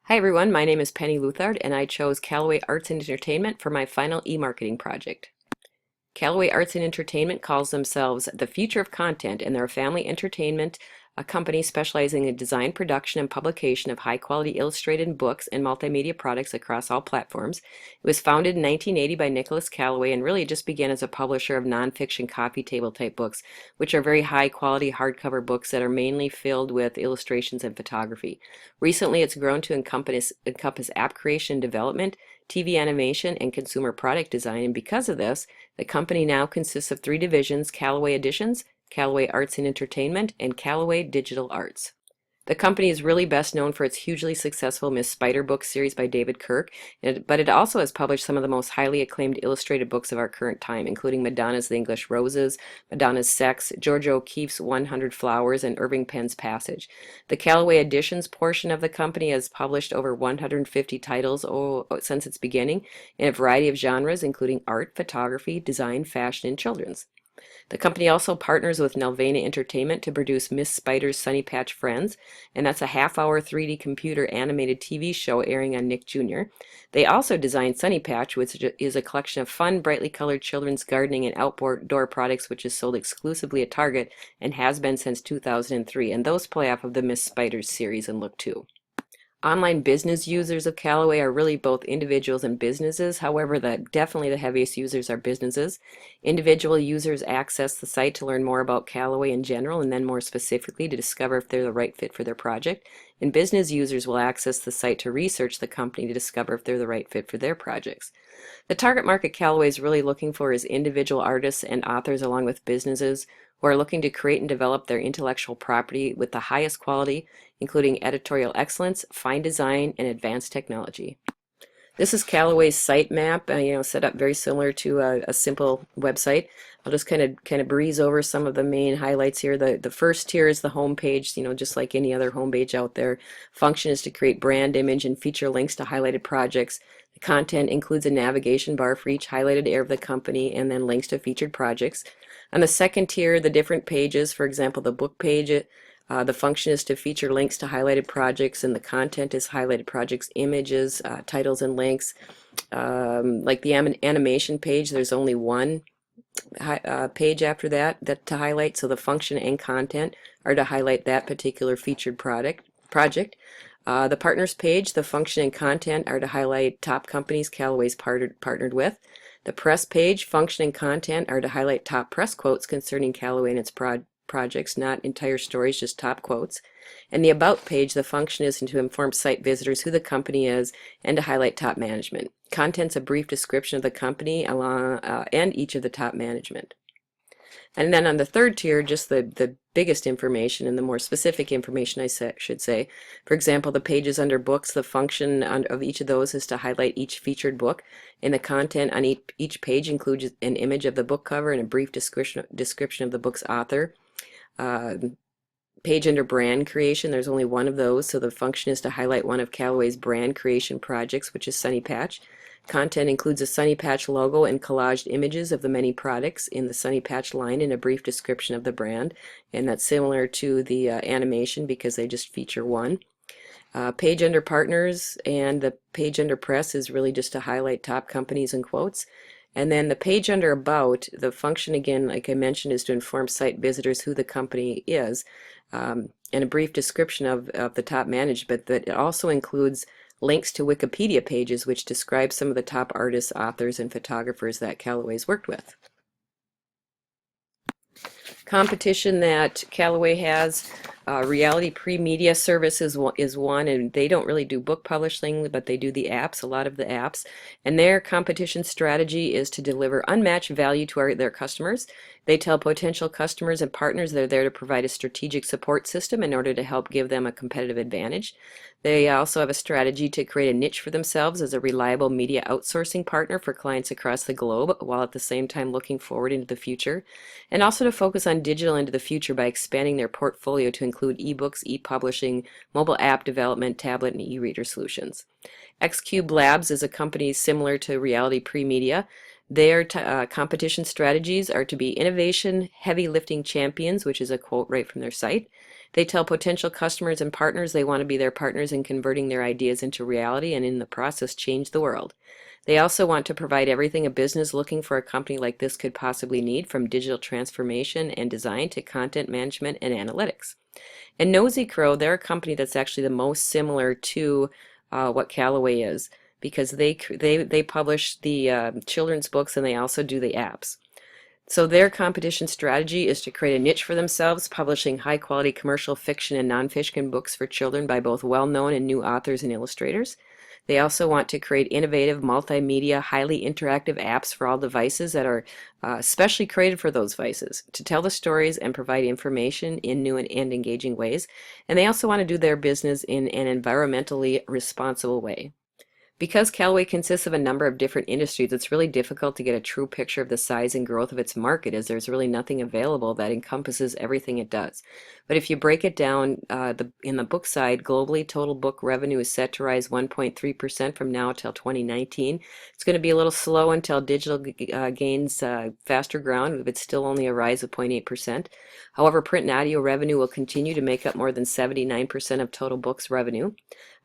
Hi everyone, my name is Penny Luthard and I chose Callaway Arts and Entertainment for my final e-marketing project. Callaway Arts and Entertainment calls themselves the future of content, and they're a family entertainment company specializing in design, production, and publication of high-quality illustrated books and multimedia products across all platforms. It was founded in 1980 by Nicholas Callaway and really just began as a publisher of nonfiction coffee table type books, which are very high-quality hardcover books that are mainly filled with illustrations and photography. Recently, it's grown to encompass app creation and development, TV animation, and consumer product design, and because of this, the company now consists of three divisions: Callaway Editions, Callaway Arts and Entertainment, and Callaway Digital Arts. The company is really best known for its hugely successful Miss Spider book series by David Kirk, but it also has published some of the most highly acclaimed illustrated books of our current time, including Madonna's The English Roses, Madonna's Sex, Georgia O'Keeffe's 100 Flowers, and Irving Penn's Passage. The Callaway Editions portion of the company has published over 150 titles since its beginning in a variety of genres, including art, photography, design, fashion, and children's. The company also partners with Nelvana Entertainment to produce Miss Spider's Sunny Patch Friends, and that's a half-hour 3D computer animated TV show airing on Nick Jr. They also designed Sunny Patch, which is a collection of fun, brightly colored children's gardening and outdoor products, which is sold exclusively at Target and has been since 2003, and those play off of the Miss Spider's series and look too. Online business users of Callaway are really both individuals and businesses. However, definitely the heaviest users are businesses. Individual users access the site to learn more about Callaway in general, and then more specifically to discover if they're the right fit for their project. And business users will access the site to research the company to discover if they're the right fit for their projects. The target market Callaway is really looking for is individual artists and authors, along with businesses who are looking to create and develop their intellectual property with the highest quality, including editorial excellence, fine design, and advanced technology. This is Callaway's site map, set up very similar to a simple website. I'll just kind of breeze over some of the main highlights here. The first tier is the home page, just like any other home page out there. Function is to create brand image and feature links to highlighted projects. The content includes a navigation bar for each highlighted area of the company and then links to featured projects. On the second tier, the different pages, for example, the book page, the function is to feature links to highlighted projects, and the content is highlighted projects, images, titles, and links. Like the animation page, there's only one page after that to highlight, so the function and content are to highlight that particular featured project. The partners page, the function and content are to highlight top companies Callaway's partnered with. The press page, function and content are to highlight top press quotes concerning Callaway and its projects, not entire stories, just top quotes. And the about page, the function is to inform site visitors who the company is and to highlight top management. Content's a brief description of the company and each of the top management. And then on the third tier, just the biggest information and the more specific information, should say. For example, the pages under books, the function of each of those is to highlight each featured book, and the content on each page includes an image of the book cover and a brief description of the book's author. Page under brand creation, there's only one of those, so the function is to highlight one of Callaway's brand creation projects, which is Sunny Patch. Content includes a Sunny Patch logo and collaged images of the many products in the Sunny Patch line and a brief description of the brand, and that's similar to the animation because they just feature one. Page under partners and the page under press is really just to highlight top companies and quotes. And then the page under about, the function again, like I mentioned, is to inform site visitors who the company is, and a brief description of the top management, but it also includes links to Wikipedia pages which describe some of the top artists, authors, and photographers that Callaway's worked with. Competition that Callaway has, Reality Pre-Media Service is one, and they don't really do book publishing, but they do the apps, a lot of the apps. And their competition strategy is to deliver unmatched value to their customers. They tell potential customers and partners they're there to provide a strategic support system in order to help give them a competitive advantage. They also have a strategy to create a niche for themselves as a reliable media outsourcing partner for clients across the globe, while at the same time looking forward into the future, and also to focus on digital into the future by expanding their portfolio to include ebooks, e-publishing, mobile app development, tablet, and e-reader solutions. Xcube Labs is a company similar to Reality Pre-Media. Their competition strategies are to be innovation, heavy lifting champions, which is a quote right from their site. They tell potential customers and partners they want to be their partners in converting their ideas into reality and in the process change the world. They also want to provide everything a business looking for a company like this could possibly need, from digital transformation and design to content management and analytics. And Nosy Crow, they're a company that's actually the most similar to what Callaway is, because they publish the children's books and they also do the apps. So their competition strategy is to create a niche for themselves, publishing high-quality commercial fiction and nonfiction books for children by both well-known and new authors and illustrators. They also want to create innovative, multimedia, highly interactive apps for all devices that are specially created for those devices to tell the stories and provide information in new and engaging ways. And they also want to do their business in an environmentally responsible way. Because Callaway consists of a number of different industries, it's really difficult to get a true picture of the size and growth of its market, as there's really nothing available that encompasses everything it does. But if you break it down, in the book side, globally, total book revenue is set to rise 1.3% from now till 2019. It's going to be a little slow until digital gains faster ground, but it's still only a rise of 0.8%. However, print and audio revenue will continue to make up more than 79% of total books revenue.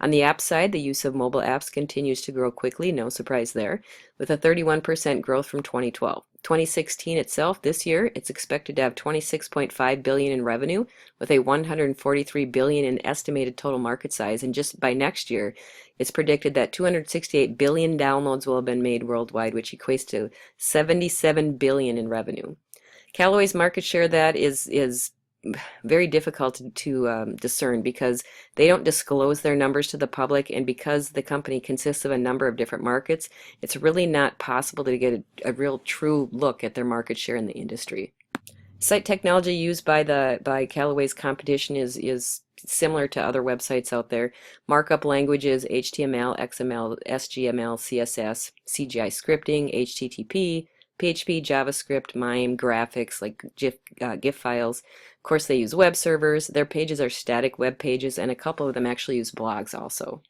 On the app side, the use of mobile apps continues to grow quickly, no surprise there, with a 31% growth from 2012. 2016 itself, this year, it's expected to have 26.5 billion in revenue, with a 143 billion in estimated total market size, and just by next year, it's predicted that 268 billion downloads will have been made worldwide, which equates to 77 billion in revenue. Callaway's market share that is very difficult to discern, because they don't disclose their numbers to the public, and because the company consists of a number of different markets, it's really not possible to get a real true look at their market share in the industry. Site technology used by Callaway's competition is similar to other websites out there. Markup languages: HTML, XML, SGML, CSS, CGI scripting, HTTP, PHP, JavaScript, MIME, graphics like GIF files. Of course, they use web servers. Their pages are static web pages, and a couple of them actually use blogs also.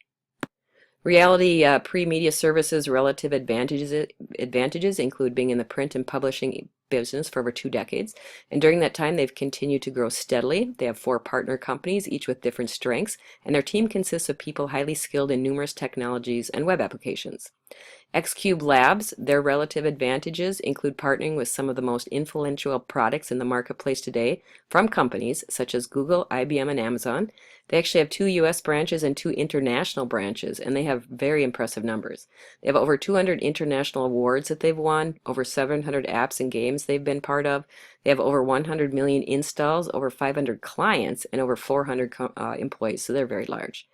Reality pre-media services relative advantages include being in the print and publishing business for over 2 decades, and during that time they've continued to grow steadily. They have 4 partner companies, each with different strengths, and their team consists of people highly skilled in numerous technologies and web applications. Xcube Labs, their relative advantages include partnering with some of the most influential products in the marketplace today from companies such as Google, IBM, and Amazon. They actually have 2 US branches and 2 international branches, and they have very impressive numbers. They have over 200 international awards that they've won, over 700 apps and games they've been part of. They have over 100 million installs, over 500 clients, and over 400 employees, so they're very large.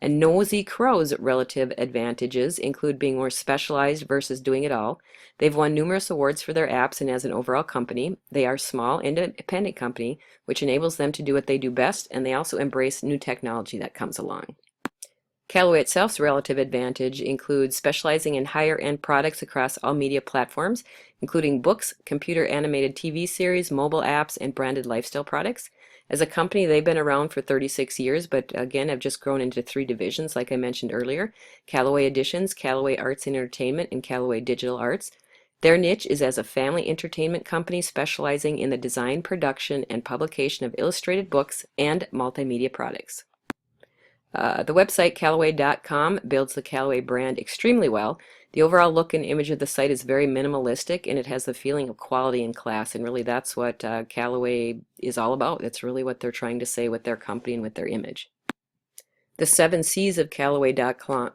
And Nosy Crow's relative advantages include being more specialized versus doing it all. They've won numerous awards for their apps, and as an overall company, they are a small, independent company, which enables them to do what they do best, and they also embrace new technology that comes along. Callaway itself's relative advantage includes specializing in higher-end products across all media platforms, including books, computer animated TV series, mobile apps, and branded lifestyle products. As a company, they've been around for 36 years, but again have just grown into 3 divisions, like I mentioned earlier: Callaway Editions, Callaway Arts and Entertainment, and Callaway Digital Arts. Their niche is as a family entertainment company specializing in the design, production, and publication of illustrated books and multimedia products. The website Callaway.com builds the Callaway brand extremely well. The overall look and image of the site is very minimalistic, and it has the feeling of quality and class, and really that's what Callaway is all about. That's really what they're trying to say with their company and with their image. The 7 C's of Callaway.com,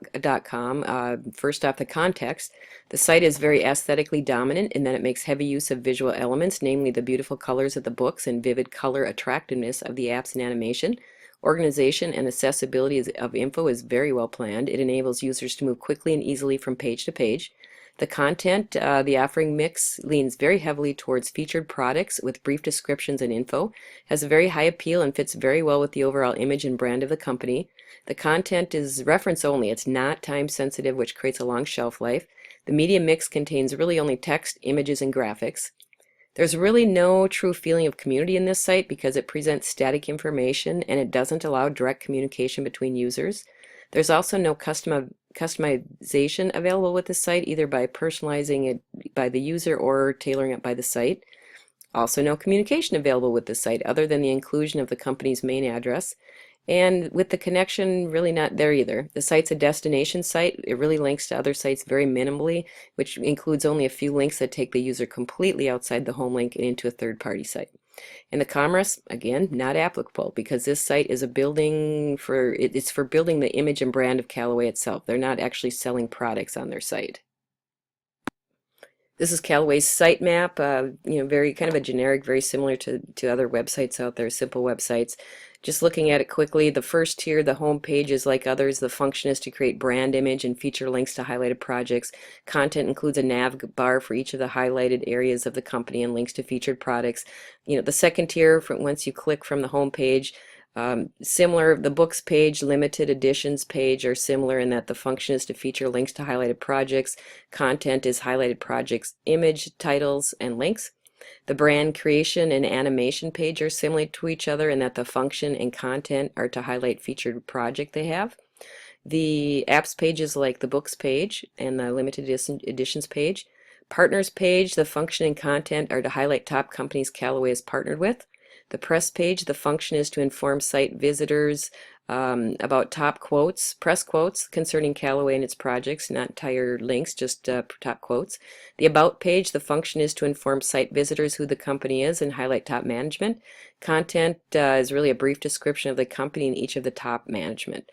first off, the context. The site is very aesthetically dominant in that it makes heavy use of visual elements, namely the beautiful colors of the books and vivid color attractiveness of the apps and animation. Organization and accessibility of info is very well planned. It enables users to move quickly and easily from page to page. The content, the offering mix leans very heavily towards featured products with brief descriptions and info, has a very high appeal and fits very well with the overall image and brand of the company. The content is reference only. It's not time sensitive, which creates a long shelf life. The media mix contains really only text, images, and graphics. There's really no true feeling of community in this site because it presents static information and it doesn't allow direct communication between users. There's also no customization available with the site, either by personalizing it by the user or tailoring it by the site. Also no communication available with the site other than the inclusion of the company's main address. And with the connection, really not there either. The site's a destination site. It really links to other sites very minimally, which includes only a few links that take the user completely outside the home link and into a third-party site. And the commerce, again, not applicable because this site is a building for, it's for building the image and brand of Callaway itself. They're not actually selling products on their site. This is Callaway's sitemap, very kind of a generic, very similar to other websites out there, simple websites. Just looking at it quickly, the first tier, the home page, is like others. The function is to create brand image and feature links to highlighted projects. Content includes a nav bar for each of the highlighted areas of the company and links to featured products. The second tier, once you click from the home page, similar, the books page, limited editions page are similar in that the function is to feature links to highlighted projects. Content is highlighted projects, image, titles, and links. The brand creation and animation page are similar to each other in that the function and content are to highlight featured project they have. The apps page is like the books page and the limited editions page. Partners page, the function and content are to highlight top companies Callaway is partnered with. The press page, the function is to inform site visitors about top quotes, press quotes concerning Callaway and its projects, not entire links, just top quotes. The about page, the function is to inform site visitors who the company is and highlight top management. Content is really a brief description of the company and each of the top management.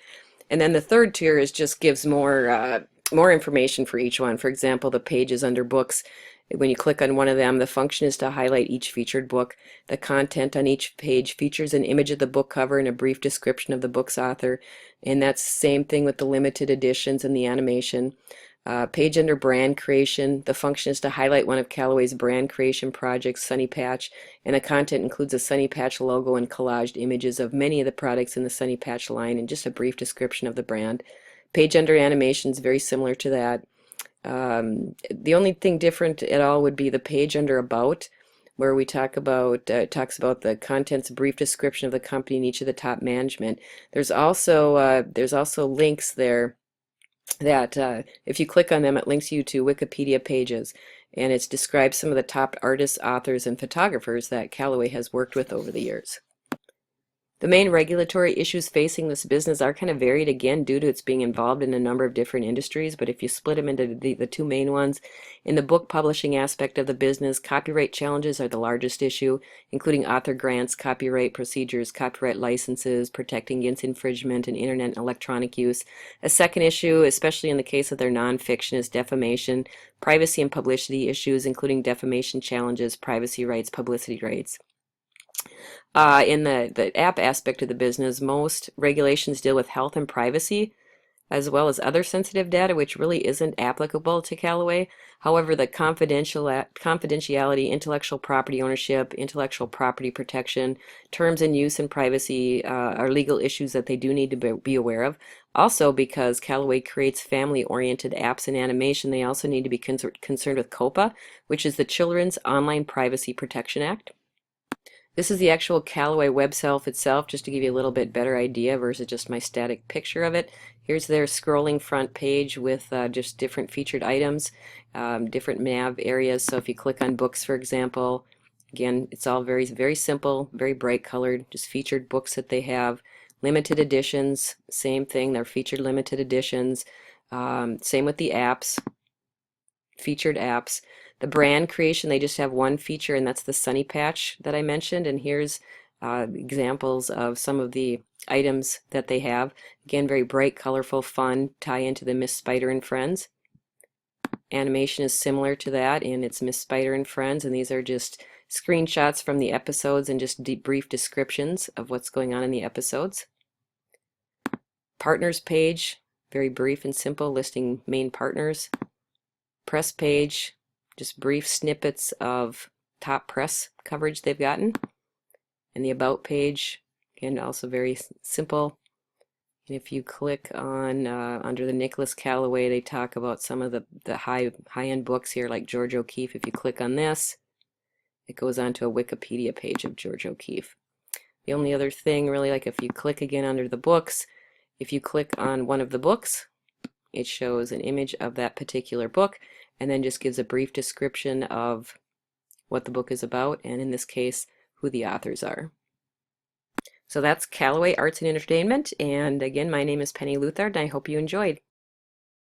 And then the third tier just gives more information for each one. For example, the pages under books. When you click on one of them, the function is to highlight each featured book. The content on each page features an image of the book cover and a brief description of the book's author. And that's the same thing with the limited editions and the animation. Page under brand creation, the function is to highlight one of Callaway's brand creation projects, Sunny Patch, and the content includes a Sunny Patch logo and collaged images of many of the products in the Sunny Patch line and just a brief description of the brand. Page under animation is very similar to that. The only thing different at all would be the page under about, where we talks about the contents, brief description of the company and each of the top management. There's also links there that if you click on them, it links you to Wikipedia pages, and it describes some of the top artists, authors, and photographers that Callaway has worked with over the years. The main regulatory issues facing this business are kind of varied, again, due to its being involved in a number of different industries, but if you split them into the two main ones, in the book publishing aspect of the business, copyright challenges are the largest issue, including author grants, copyright procedures, copyright licenses, protecting against infringement, and internet and electronic use. A second issue, especially in the case of their nonfiction, is defamation, privacy and publicity issues, including defamation challenges, privacy rights, publicity rights. In the app aspect of the business, most regulations deal with health and privacy, as well as other sensitive data, which really isn't applicable to Callaway. However, the confidentiality, intellectual property ownership, intellectual property protection, terms and use and privacy are legal issues that they do need to be aware of. Also, because Callaway creates family-oriented apps and animation, they also need to be concerned with COPPA, which is the Children's Online Privacy Protection Act. This is the actual Callaway website itself, just to give you a little bit better idea versus just my static picture of it. Here's their scrolling front page with just different featured items, different nav areas. So if you click on books, for example, again, it's all very, very simple, very bright colored, just featured books that they have. Limited editions, same thing, they're featured limited editions. Same with the apps, featured apps. The brand creation, they just have one feature, and that's the Sunny Patch that I mentioned. And here's examples of some of the items that they have. Again, very bright, colorful, fun, tie into the Miss Spider and Friends. Animation is similar to that, and it's Miss Spider and Friends, and these are just screenshots from the episodes and just brief descriptions of what's going on in the episodes. Partners page, very brief and simple, listing main partners. Press page, just brief snippets of top press coverage they've gotten. And the About page, again, also very simple. And if you click on under the Nicholas Callaway, they talk about some of the high-end books here, like George O'Keeffe. If you click on this, it goes on to a Wikipedia page of George O'Keeffe. The only other thing, really, like if you click again under the books, if you click on one of the books, it shows an image of that particular book, and then just gives a brief description of what the book is about, and in this case, who the authors are. So that's Callaway Arts and Entertainment, and again, my name is Penny Luthard, and I hope you enjoyed.